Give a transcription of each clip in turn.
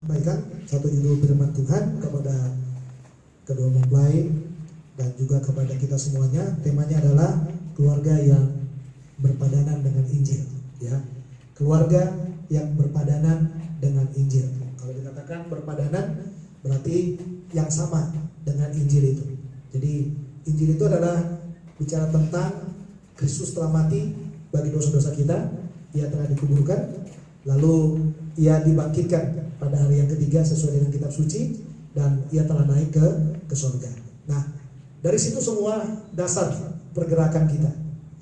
sampaikan satu judul firman Tuhan kepada kedua mempelai dan juga kepada kita semuanya. Temanya adalah keluarga yang berpadanan dengan Injil, ya. Keluarga yang berpadanan dengan Injil. Kalau dikatakan berpadanan berarti yang sama dengan Injil itu. Jadi Injil itu adalah bicara tentang Kristus telah mati bagi dosa-dosa kita, Ia telah dikuburkan, lalu Ia dibangkitkan pada hari yang ketiga sesuai dengan kitab suci, dan Ia telah naik ke surga. Nah, dari situ semua dasar pergerakan kita.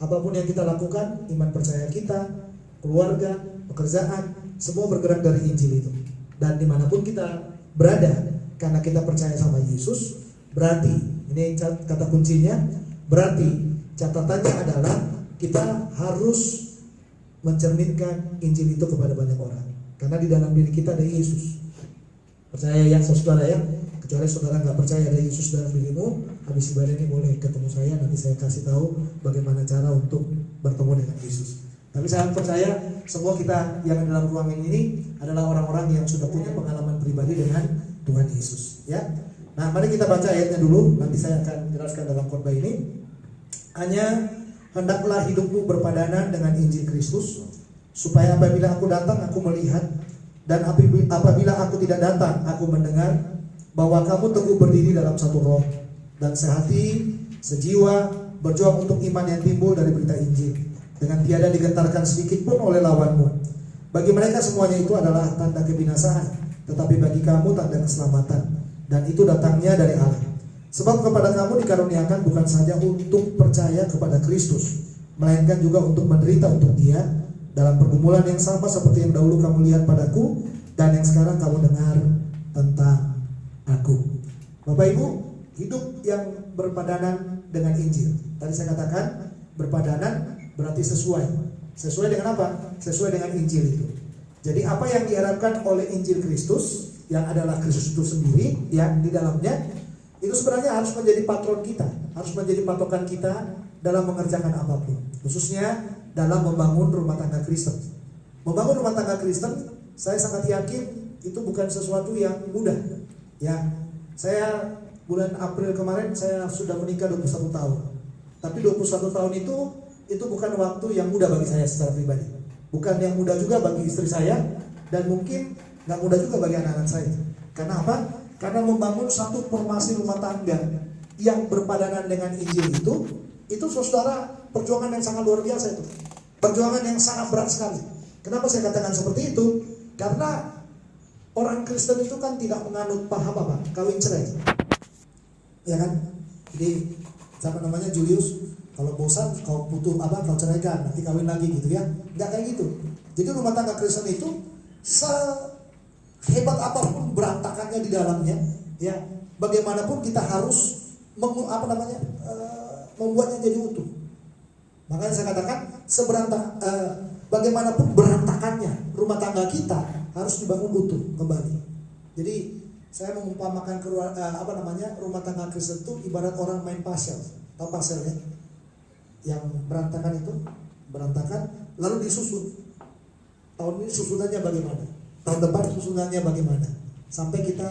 Apapun yang kita lakukan, iman percaya kita, keluarga, pekerjaan, semua bergerak dari Injil itu. Dan dimanapun kita berada, karena kita percaya sama Yesus, berarti, ini kata kuncinya, berarti catatannya adalah kita harus mencerminkan Injil itu kepada banyak orang. Karena di dalam diri kita ada Yesus. Percaya ya saudara ya. Kecuali saudara nggak percaya ada Yesus dalam dirimu, habis ibadah ini boleh ketemu saya, nanti saya kasih tahu bagaimana cara untuk bertemu dengan Yesus. Tapi saya percaya semua kita yang di dalam ruangan ini adalah orang-orang yang sudah punya pengalaman pribadi dengan Tuhan Yesus, ya. Nah, mari kita baca ayatnya dulu, nanti saya akan jelaskan dalam khotbah ini. Hanya hendaklah hidupmu berpadanan dengan Injil Kristus, supaya apabila aku datang aku melihat, dan apabila aku tidak datang aku mendengar, bahwa kamu teguh berdiri dalam satu roh dan sehati, sejiwa, berjuang untuk iman yang timbul dari berita Injil, dengan tiada digentarkan sedikit pun oleh lawanmu. Bagi mereka semuanya itu adalah tanda kebinasaan, tetapi bagi kamu tanda keselamatan, dan itu datangnya dari Allah. Sebab kepada kamu dikaruniakan bukan saja untuk percaya kepada Kristus, melainkan juga untuk menderita untuk Dia dalam pergumulan yang sama seperti yang dahulu kamu lihat padaku, dan yang sekarang kamu dengar tentang aku. Bapak Ibu, hidup yang berpadanan dengan Injil. Tadi saya katakan berpadanan berarti sesuai. Sesuai dengan apa? Sesuai dengan Injil itu. Jadi apa yang diharapkan oleh Injil Kristus, yang adalah Kristus itu sendiri, yang di dalamnya, itu sebenarnya harus menjadi patron kita, harus menjadi patokan kita dalam mengerjakan apapun, khususnya dalam membangun rumah tangga Kristen. Membangun rumah tangga Kristen, saya sangat yakin itu bukan sesuatu yang mudah. Ya, saya bulan April kemarin saya sudah menikah 21 tahun. Tapi 21 tahun itu bukan waktu yang mudah bagi saya secara pribadi. Bukan yang mudah juga bagi istri saya, dan mungkin nggak mudah juga bagi anak-anak saya. Karena apa? Karena membangun satu formasi rumah tangga yang berpadanan dengan Injil itu saudara, perjuangan yang sangat luar biasa itu. Perjuangan yang sangat berat sekali. Kenapa saya katakan seperti itu? Karena orang Kristen itu kan tidak menganut paham apa? Kawin cerai. Ya kan? Jadi siapa namanya Julius, kalau bosan kau butuh apa, kau ceraikan, nanti kawin lagi gitu ya. Enggak kayak gitu. Jadi rumah tangga Kristen itu hebat apapun berantakannya di dalamnya, ya, bagaimanapun kita harus membuatnya jadi utuh. Makanya saya katakan bagaimanapun berantakannya rumah tangga kita harus dibangun utuh kembali. Jadi saya mengumpamakan rumah tangga Kristen itu ibarat orang main pasel. Tahu pasel ya? Yang berantakan lalu disusun. Tahun ini susunannya bagaimana? Tahun depan susunannya bagaimana? Sampai kita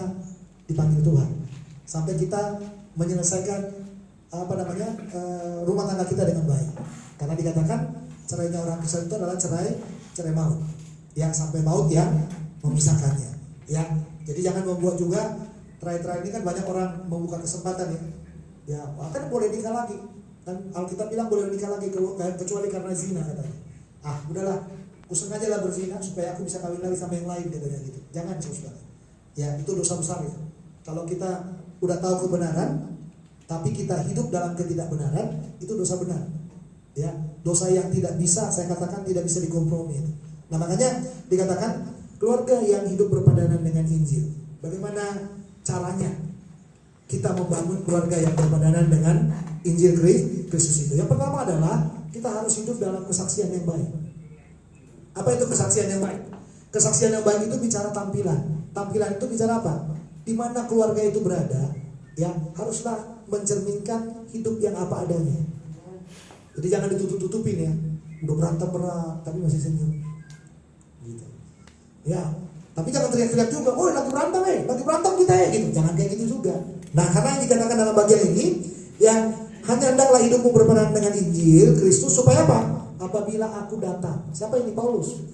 dipanggil Tuhan, sampai kita menyelesaikan rumah tangga kita dengan baik. Karena dikatakan cerainya orang Kristen itu adalah cerai maut, yang sampai maut yang memisahkannya. Ya, jadi jangan membuat juga cerai ini kan banyak orang membuka kesempatan ya. Ya, kan boleh nikah lagi. Dan Alkitab bilang boleh nikah lagi kecuali karena zina katanya. Udahlah, aku sengaja lah berzina supaya aku bisa kawin lagi sama yang lain katanya gitu. Jangan saudara. Ya, itu dosa besar ya. Kalau kita udah tahu kebenaran tapi kita hidup dalam ketidakbenaran, itu dosa benar. Ya, dosa yang tidak bisa, saya katakan tidak bisa dikompromi. Nah, makanya dikatakan keluarga yang hidup berpadanan dengan Injil. Bagaimana caranya kita membangun keluarga yang berpadanan dengan Injil Kristus itu? Yang pertama adalah kita harus hidup dalam kesaksian yang baik. Apa itu kesaksian yang baik? Kesaksian yang baik itu bicara tampilan. Tampilan itu bicara apa? Di mana keluarga itu berada, ya haruslah mencerminkan hidup yang apa adanya. Jadi jangan ditutup-tutupin ya. Udah berantem berat tapi masih senyum. Gitu. Ya, Tapi jangan teriak-teriak juga, oh lagi berantem kita ya gitu. Jangan kayak gitu juga. Nah, karena yang dikatakan dalam bagian ini, ya hanya hendaklah hidupmu berperan dengan Injil Kristus supaya apa? Apabila aku datang. Siapa ini? Paulus.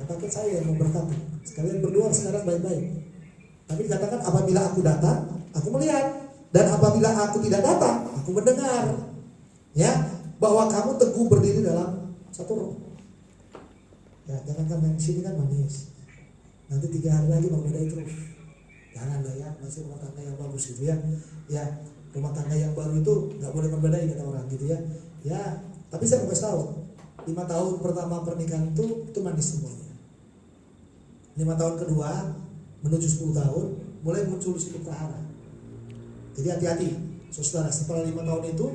Katakan saya yang memberkati. Sekalian berdoa sekarang baik-baik. Tapi dikatakan apabila aku datang, aku melihat. Dan apabila aku tidak datang, aku mendengar. Ya, bahwa kamu teguh berdiri dalam satu roh. Ya, jangankan yang sini kan manis. Nanti 3 hari lagi membedai terus. Jangan lah ya, masih rumah tangga yang bagus gitu ya. Ya, rumah tangga yang baru itu nggak boleh membedai kata orang gitu ya. Ya, tapi saya mau kasih tahu, 5 tahun pertama pernikahan itu manis semuanya. 5 tahun kedua menuju 10 tahun mulai muncul situ prahara. Jadi hati-hati, saudara, setelah 5 tahun itu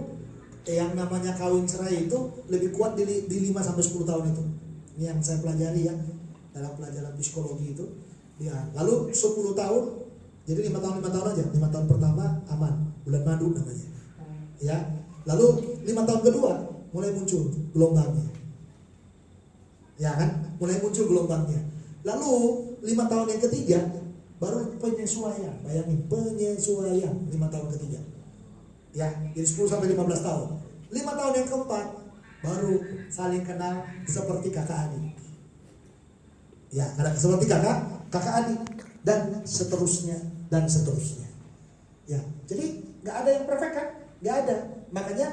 yang namanya kawin cerai itu lebih kuat di 5-10 tahun itu. Ini yang saya pelajari ya dalam pelajaran psikologi itu. Ya, lalu 10 tahun, jadi 5 tahun aja. 5 tahun pertama aman, bulan madu namanya. Ya, lalu 5 tahun kedua mulai muncul gelombangnya. Ya kan, mulai muncul gelombangnya. Lalu 5 tahun yang ketiga baru penyesuaian. Bayangin, penyesuaian 5 tahun ketiga. Ya, jadi 10-15 tahun. 5 tahun yang keempat baru saling kenal seperti kakak adik. Ya, karena seperti kakak adik dan seterusnya. Ya, jadi nggak ada yang perfect kan? Nggak ada. Makanya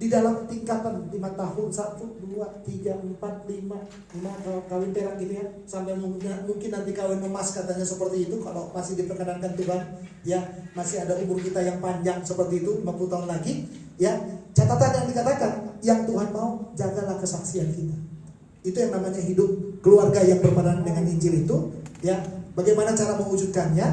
di dalam tingkatan 5 tahun 1, 2, 3, 4, 5 kalau kawin perak gitu ya, sampai mungkin nanti kawin emas katanya seperti itu kalau masih diperkenankan Tuhan ya, masih ada umur kita yang panjang seperti itu 50 tahun lagi ya. Catatan yang dikatakan yang Tuhan mau, jagalah kesaksian kita. Itu yang namanya hidup keluarga yang berpadanan dengan Injil itu ya. Bagaimana cara mewujudkannya?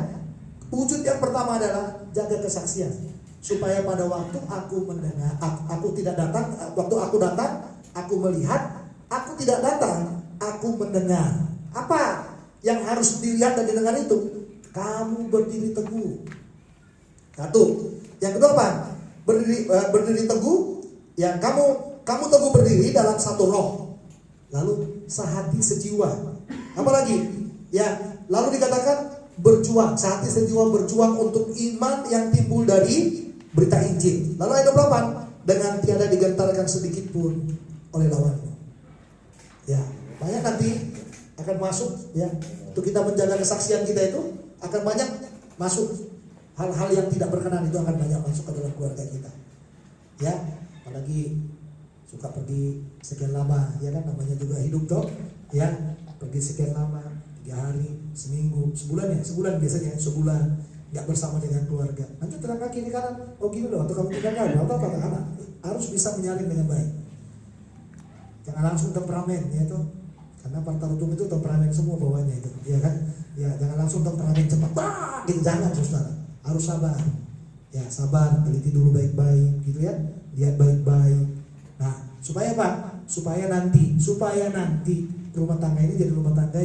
Wujud yang pertama adalah jaga kesaksian. Supaya pada waktu aku mendengar, aku tidak datang, waktu aku datang, aku melihat, aku tidak datang, aku mendengar. Apa yang harus dilihat dan didengar itu? Kamu berdiri teguh. Satu. Yang kedua apa? Berdiri teguh. Yang kamu teguh berdiri dalam satu roh. Lalu sehati sejiwa. Apa lagi? Ya, lalu dikatakan berjuang, sehati sejiwa berjuang untuk iman yang timbul dari berita Injil. Lalu ayat 28, dengan tiada digentarkan sedikit pun oleh lawanmu. Ya, banyak nanti akan masuk ya. Untuk kita menjaga kesaksian kita itu akan banyak masuk hal-hal yang tidak berkenan, itu akan banyak masuk ke dalam keluarga kita. Ya, apalagi suka pergi sekian lama, ya kan, namanya juga hidup toh. Ya, pergi sekian lama, 3 hari, seminggu, sebulan biasanya, sebulan nggak bersama dengan keluarga. Nanti terangkan kiri kanan, oh gini loh, atau kamu tidak tahu apa anak harus bisa menyalin dengan baik. Jangan langsung temperamen ya tuh, karena partai hukum itu temperamen semua bawahnya itu, ya kan? Ya jangan langsung temperamen cepat, gitu jangan saudara. Harus sabar, ya sabar, teliti dulu baik-baik, gitu ya, lihat baik-baik. Nah supaya apa? Supaya nanti rumah tangga ini jadi rumah tangga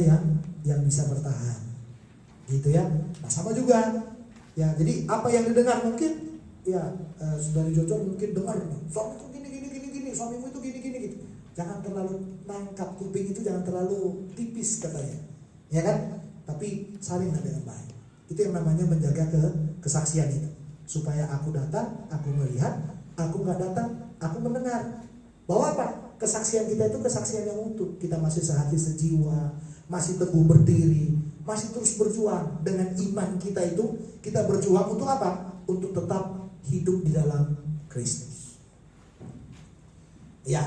yang bisa bertahan, gitu ya. Nah sama juga. Ya, jadi apa yang didengar mungkin ya saudari Jojo mungkin dengar suami itu gini, suamimu itu gini gitu. Jangan terlalu nangkap kuping itu, jangan terlalu tipis katanya. Ya kan? Tapi salinglah dengan baik. Itu yang namanya menjaga kesaksian itu. Supaya aku datang, aku melihat, aku nggak datang, aku mendengar. Bahwa apa? Kesaksian kita itu kesaksian yang utuh. Kita masih sehati sejiwa, masih teguh berdiri, masih terus berjuang dengan iman kita itu. Kita berjuang untuk apa? Untuk tetap hidup di dalam Kristus. Ya,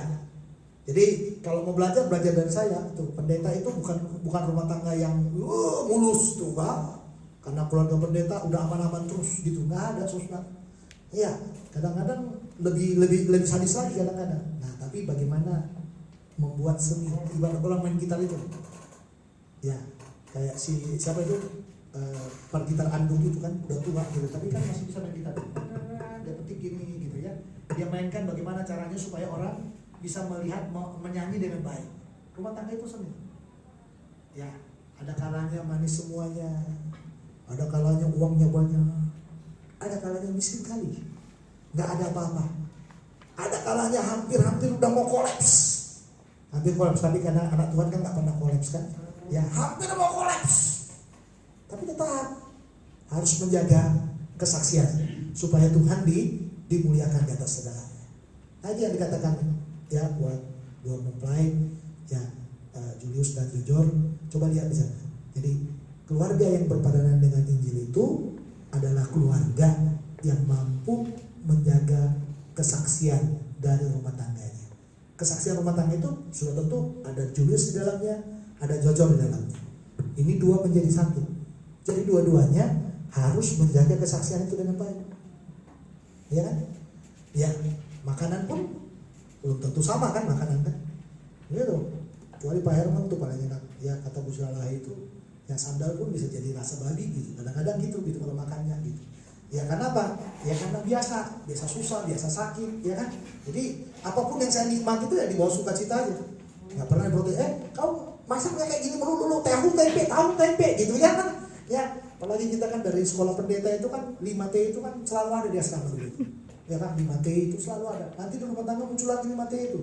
jadi kalau mau belajar dari saya. Tuh, pendeta itu bukan rumah tangga yang mulus tuh, Pak. Karena keluarga pendeta udah aman-aman terus gitu, nggak ada saudara. Iya, kadang-kadang lebih sadis lagi kadang-kadang. Nah, tapi bagaimana membuat seni ibarat orang main gitar itu? Ya, kayak siapa itu? Gitar andung itu kan udah tua gitu, tapi kan masih bisa main gitar. Dia petik gini gitu ya. Dia mainkan bagaimana caranya supaya orang bisa melihat, menyanyi dengan baik. Rumah tangga itu seni. Ya, ada kalanya manis semuanya, ada kalanya uangnya banyak, ada kalanya miskin kali, nggak ada apa-apa. Ada kalanya hampir udah mau kolaps, tapi karena anak Tuhan kan nggak pernah kolaps kan. Ya, hampir mau kolaps. Tapi tetap harus menjaga kesaksian supaya Tuhan dimuliakan di atas segalanya. Tadi yang dikatakan ya buat mempelai ya, Julius dan Jujur, coba lihat di sana. Jadi keluarga yang berpadanan dengan Injil itu adalah keluarga yang mampu menjaga kesaksian dari rumah tangganya. Kesaksian rumah tangga itu sudah tentu ada Julius di dalamnya, ada Jojor di dalamnya. Ini dua menjadi satu. Jadi dua-duanya harus menjaga kesaksian itu dengan baik. Ya kan? Ya, makanan pun belum tentu sama kan makanan kan? Gitu. Kecuali Pak Herman tuh paling enak. Ya kata Bu Sulalah itu, ya sandal pun bisa jadi rasa babi gitu. Kadang-kadang gitu kalau makannya gitu. Ya karena apa? Ya karena biasa susah, biasa sakit, ya kan? Jadi apapun yang saya nikmat itu ya di bawah sukacita aja. Nggak pernah protes, kamu masaknya kayak gini melulu, tahu tempe gitu ya kan? Ya, apalagi kita kan dari sekolah pendeta itu kan 5T itu kan selalu ada di asrama gitu. Ya kan 5T itu selalu ada. Nanti di rumah tangga muncul lagi 5T itu.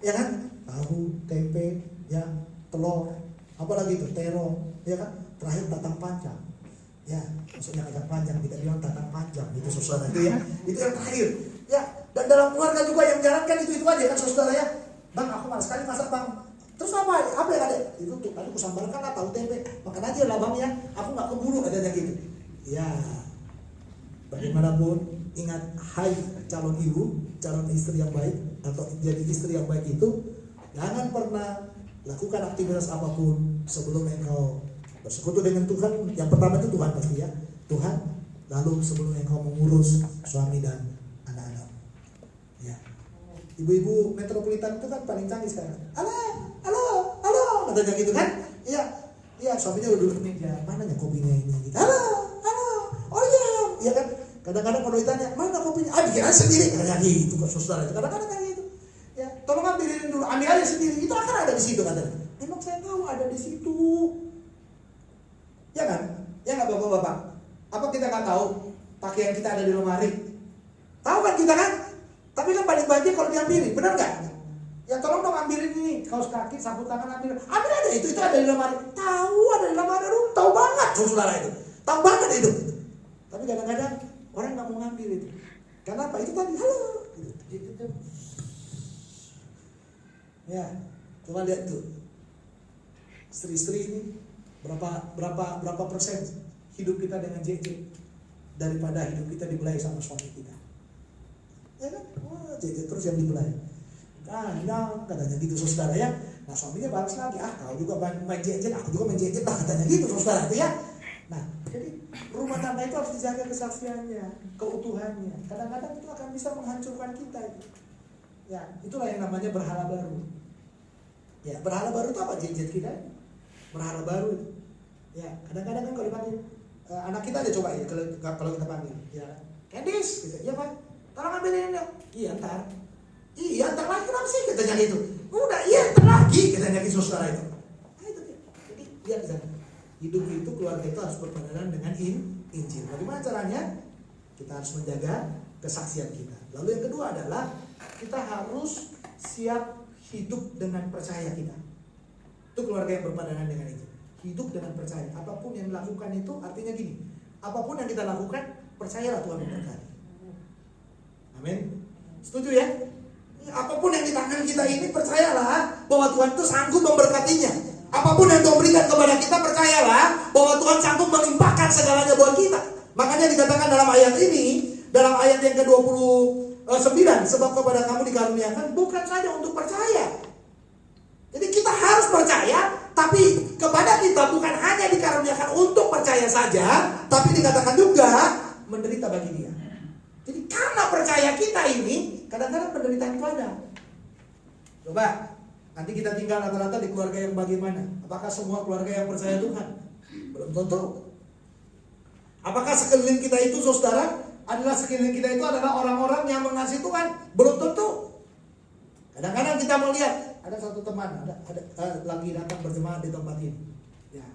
Ya kan? Tahu, tempe, ya, telur, apalagi itu terong, ya kan? Terakhir tatang panjang. Ya, maksudnya agak panjang, tidak bilang tatang panjang itu saudara itu ya. Itu yang terakhir. Ya, dan dalam keluarga juga yang jalankan itu aja kan saudara ya. Bang, aku malas sekali masak bang. Terus apa yang ada? Itu tuh tadi aku sambalkan lah tahu tempe. Makan aja lah bang ya. Aku nggak keburu adanya gitu. Ya, bagaimanapun ingat, hai calon ibu, calon istri yang baik atau jadi istri yang baik itu, jangan pernah lakukan aktivitas apapun sebelum engkau bersekutu dengan Tuhan. Yang pertama itu Tuhan pasti ya, Tuhan. Lalu sebelum engkau mengurus suami dan anak-anak. Ya, ibu-ibu metropolitan itu kan paling canggih sekarang. Halo, katanya gitu kan? Iya, suaminya udah duduk meja, mana ya kopinya ini? Gitu. Halo, oh iya kan? Kadang-kadang kalau ditanya, mana kopinya? Bikin aja sendiri, katanya gitu kok saudara itu. Kadang-kadang kayak gitu. Ya, tolong ambilin dulu, ambil aja sendiri. Itu akan ada di situ katanya. Emang saya tahu ada di situ. Ya kan? Ya nggak bapak-bapak? Apa kita nggak tahu pakaian kita ada di lemari? Tahu kan kita kan? Tapi kan paling banyak kalau diambilin, benar nggak? Ya tolong dong ambilin ini, kaos kaki, sapu tangan ambil ada itu ada di lemari. Tahu ada di lemari, tahu banget saudara itu, tahu banget itu. Tapi kadang-kadang orang nggak mau ngambil itu. Kenapa? Itu tadi halo. Gitu. Ya, coba lihat tuh, istri-istri ini berapa persen hidup kita dengan JJ daripada hidup kita dibelai sama suami kita. Ya kan? JJ terus yang dibelai. Katanya gitu saudara ya. Nah suaminya balas lagi, kau juga main JJ, aku juga main JJ, katanya gitu saudara itu ya. Nah jadi rumah tangga itu harus dijaga kesaksiannya, keutuhannya. Kadang-kadang itu akan bisa menghancurkan kita itu. Ya itulah yang namanya berhala baru. Ya berhala baru itu apa? JJ kita berhala baru itu. Ya kadang-kadang kan kalau dipanggil anak kita aja coba ya kalau kita panggil ya Candice gitu, iya pak, tolong ambilin ini. Iya ntar lagi kenapa sih katanya gitu. Udah ntar lagi katanya gitu saudara itu. Nah itu dia. Jadi lihat di sana. Hidup itu, keluarga itu harus berpadanan dengan Injil. Bagaimana caranya? Kita harus menjaga kesaksian kita. Lalu yang kedua adalah kita harus siap hidup dengan percaya kita. Itu keluarga yang berpadanan dengan Injil. Hidup dengan percaya. Apapun yang dilakukan itu artinya gini. Apapun yang kita lakukan, percayalah Tuhan memberkati. Amin. Setuju ya? Apapun yang di tangan kita ini, percayalah bahwa Tuhan itu sanggup memberkatinya. Apapun yang Tuhan berikan kepada kita, percayalah bahwa Tuhan sanggup melimpahkan segalanya buat kita. Makanya dikatakan dalam ayat ini, dalam ayat yang ke-29, sebab kepada kamu dikaruniakan bukan saja untuk percaya. Jadi kita harus percaya, tapi kepada kita bukan hanya dikaruniakan untuk percaya saja, tapi dikatakan juga menderita bagi Dia. Jadi karena percaya kita ini, kadang-kadang penderitaan itu ada. Coba, nanti kita tinggal rata-rata di keluarga yang bagaimana? Apakah semua keluarga yang percaya Tuhan? Belum tentu. Apakah sekeliling kita itu, saudara, sekeliling kita itu adalah orang-orang yang mengasihi Tuhan? Belum tentu. Kadang-kadang kita melihat, ada satu teman, lagi datang berjemaah di tempat ini. Ya,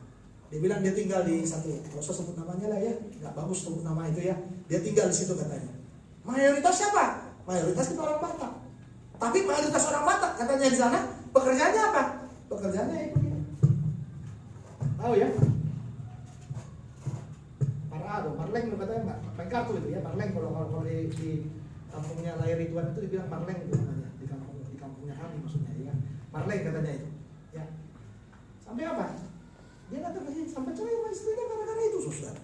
dia bilang dia tinggal di satu, nggak usah sebut namanya lah ya, nggak bagus sebut nama itu ya. Dia tinggal di situ katanya. Mayoritas siapa? Mayoritas kita orang Batak. Tapi mayoritas orang Batak katanya di sana pekerjaannya apa? Pekerjaannya itu. Tahu ya? Parleng katanya main kartu itu ya, parleng kalau di kampungnya Layar Ridwan itu dibilang parleng itu namanya, di kampungnya kami maksudnya ya. Parleng katanya itu. Ya. Sampai apa? Dia datang ke sini sampai cerai sama istrinya gara-gara itu, saudara.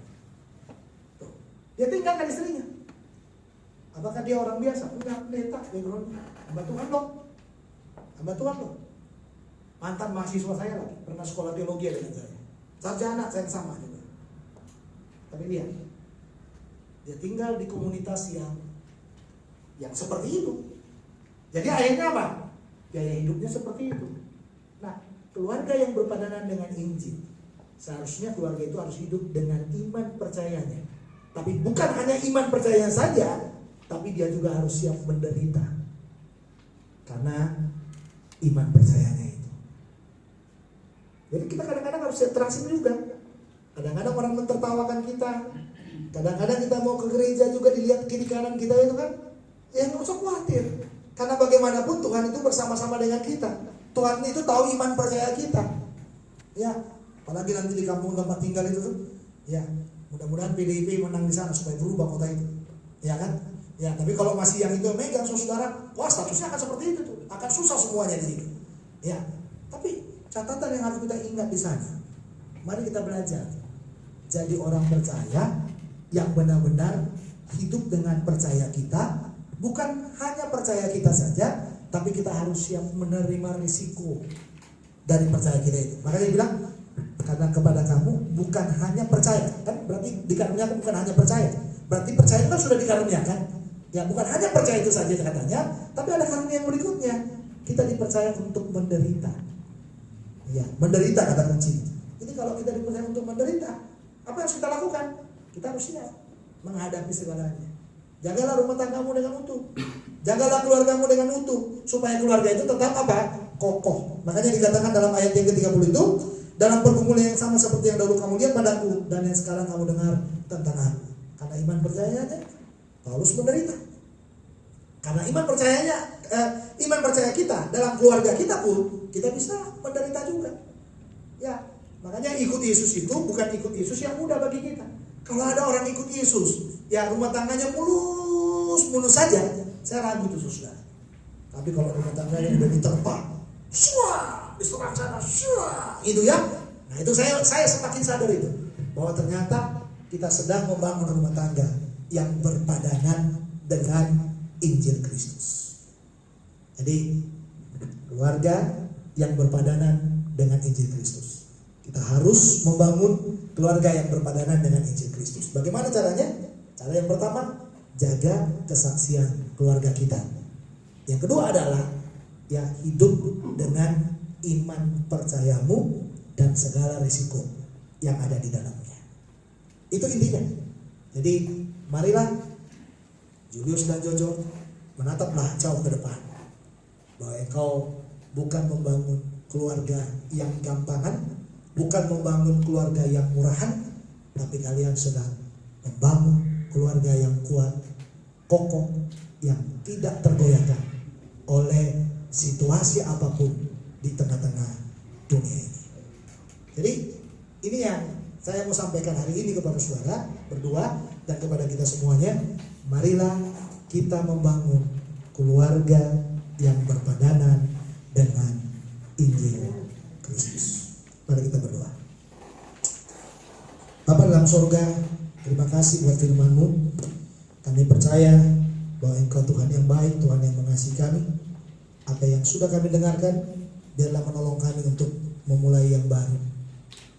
Tuh. Dia tinggalkan istrinya. Apakah dia orang biasa? Enggak, pendeta, backgroundnya. Hamba Tuhan loh. Hamba Tuhan loh. Mantan mahasiswa saya lagi, pernah sekolah teologi dengan saya. Sarjana saya yang sama juga. Tapi lihat, dia tinggal di komunitas yang seperti itu. Jadi akhirnya apa? Gaya hidupnya seperti itu. Nah, keluarga yang berpadanan dengan Injil, seharusnya keluarga itu harus hidup dengan iman percayanya. Tapi bukan hanya iman percaya saja, tapi dia juga harus siap menderita karena iman percayanya itu. Jadi kita kadang-kadang harus terasa juga. Kadang-kadang orang mentertawakan kita. Kadang-kadang kita mau ke gereja juga dilihat kiri kanan kita itu kan. Ya nggak usah khawatir. Karena bagaimanapun Tuhan itu bersama-sama dengan kita. Tuhan itu tahu iman percaya kita. Ya, apalagi nanti di kampung tempat tinggal itu tuh. Ya, mudah-mudahan PDIP menang di sana supaya berubah kota itu. Ya kan? Ya, tapi kalau masih yang itu megang saudara, wah statusnya akan seperti itu tuh. Akan susah semuanya di situ. Ya, tapi catatan yang harus kita ingat di sana. Mari kita belajar jadi orang percaya yang benar-benar hidup dengan percaya kita. Bukan hanya percaya kita saja, tapi kita harus siap menerima risiko dari percaya kita itu. Makanya dia bilang, karena kepada kamu bukan hanya percaya, kan berarti dikaruniakan bukan hanya percaya. Berarti percaya itu kan sudah dikaruniakan. Ya, bukan hanya percaya itu saja katanya, tapi ada karunia yang berikutnya. Kita dipercaya untuk menderita. Ya, menderita kata kunci. Jadi kalau kita dipercaya untuk menderita, apa yang harus kita lakukan? Kita harus siap menghadapi segalanya. Jagalah rumah tanggamu dengan utuh. Jagalah keluargamu dengan utuh. Supaya keluarga itu tetap apa? Kokoh. Makanya dikatakan dalam ayat yang ke-30 itu, dalam pergumulan yang sama seperti yang dahulu kamu lihat padaku dan yang sekarang kamu dengar tentang aku. Karena iman percayanya Paulus menderita. Karena iman percaya kita dalam keluarga kita pun kita bisa menderita juga. Ya, makanya ikut Yesus itu bukan ikut Yesus yang mudah bagi kita. Kalau ada orang ikut Yesus, ya rumah tangganya mulus saja, saya ragu itu saudara. Tapi kalau rumah tangganya udah diterpa, diserang sana, itu ya. Nah itu saya semakin sadar itu bahwa ternyata kita sedang membangun rumah tangga yang berpadanan dengan Injil Kristus. Jadi keluarga yang berpadanan dengan Injil Kristus. Kita harus membangun keluarga yang berpadanan dengan Injil Kristus. Bagaimana caranya? Cara yang pertama, jaga kesaksian keluarga kita. Yang kedua adalah ya hidup dengan iman percayamu dan segala risiko yang ada di dalamnya. Itu intinya. Jadi marilah Julius dan Jojo menataplah jauh ke depan. Bahwa engkau bukan membangun keluarga yang gampangan, bukan membangun keluarga yang murahan, tapi kalian sedang membangun keluarga yang kuat, kokoh, yang tidak tergoyahkan oleh situasi apapun di tengah-tengah dunia ini. Jadi ini yang saya mau sampaikan hari ini kepada saudara berdua dan kepada kita semuanya. Marilah kita membangun keluarga yang berpadanan dengan Injil Kristus. Mari kita berdoa. Bapa dalam surga, terima kasih buat firman-Mu. Kami percaya bahwa Engkau Tuhan yang baik, Tuhan yang mengasihi kami. Apa yang sudah kami dengarkan, biarlah menolong kami untuk memulai yang baru.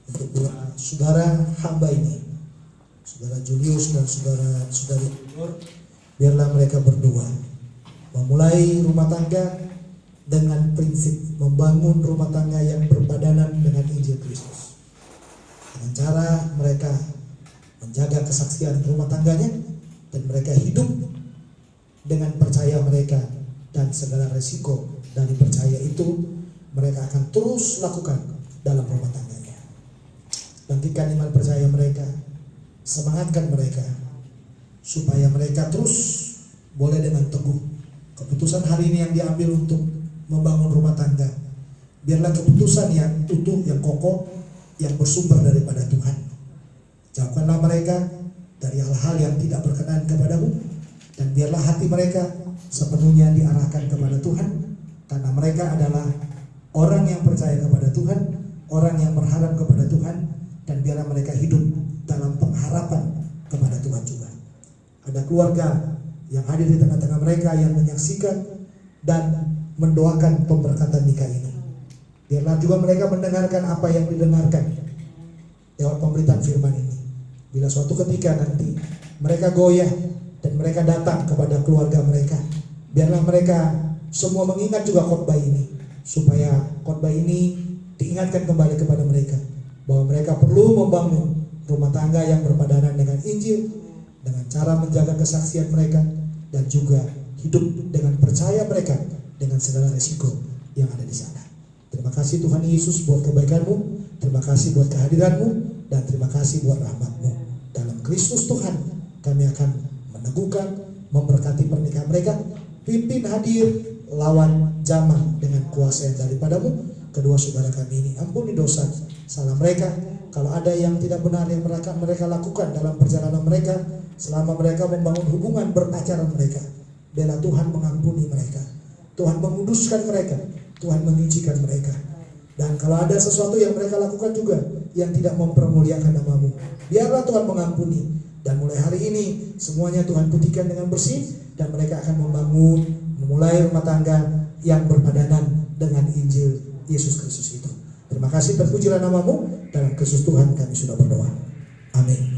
Untuk dua saudara hamba ini, saudara Julius dan saudari Nur, biarlah mereka berdua memulai rumah tangga dengan prinsip membangun rumah tangga yang berpadanan dengan Injil Kristus. Dengan cara mereka menjaga kesaksian rumah tangganya dan mereka hidup dengan percaya mereka dan segala resiko dari percaya itu mereka akan terus lakukan dalam rumah tangganya. Bangkitkan iman percaya mereka, semangatkan mereka supaya mereka terus boleh dengan teguh keputusan hari ini yang diambil untuk membangun rumah tangga. Biarlah keputusan yang utuh, yang kokoh, yang bersumber daripada Tuhan. Jauhkanlah mereka dari hal-hal yang tidak berkenan kepadamu, dan biarlah hati mereka sepenuhnya diarahkan kepada Tuhan, karena mereka adalah orang yang percaya kepada Tuhan, orang yang berharap kepada Tuhan, dan biarlah mereka hidup dalam pengharapan kepada Tuhan juga. Ada keluarga yang hadir di tengah-tengah mereka yang menyaksikan dan mendoakan pemberkatan nikah ini. Biarlah juga mereka mendengarkan apa yang didengarkan lewat pemberitaan firman ini. Bila suatu ketika nanti mereka goyah dan mereka datang kepada keluarga mereka, biarlah mereka semua mengingat juga khotbah ini, supaya khotbah ini diingatkan kembali kepada mereka bahwa mereka perlu membangun rumah tangga yang berpadanan dengan Injil, dengan cara menjaga kesaksian mereka, dan juga hidup dengan percaya mereka dengan segala resiko yang ada di sana. Terima kasih Tuhan Yesus buat kebaikan-Mu, terima kasih buat kehadiran-Mu, dan terima kasih buat rahmat-Mu. Dalam Kristus Tuhan kami akan meneguhkan, memberkati pernikahan mereka, pimpin hadir lawan zaman dengan kuasa yang daripada-Mu. Kedua saudara kami ini, ampuni dosa salah mereka. Kalau ada yang tidak benar yang mereka lakukan dalam perjalanan mereka, selama mereka membangun hubungan berpacaran mereka, biarlah Tuhan mengampuni mereka, Tuhan menguduskan mereka, Tuhan menyucikan mereka. Dan kalau ada sesuatu yang mereka lakukan juga yang tidak mempermuliakan nama-Mu, biarlah Tuhan mengampuni. Dan mulai hari ini semuanya Tuhan putihkan dengan bersih, dan mereka akan memulai rumah tangga yang berpadanan dengan Injil Yesus Kristus itu. Terima kasih, terpujilah nama-Mu. Dalam Kristus Tuhan kami sudah berdoa. Amin.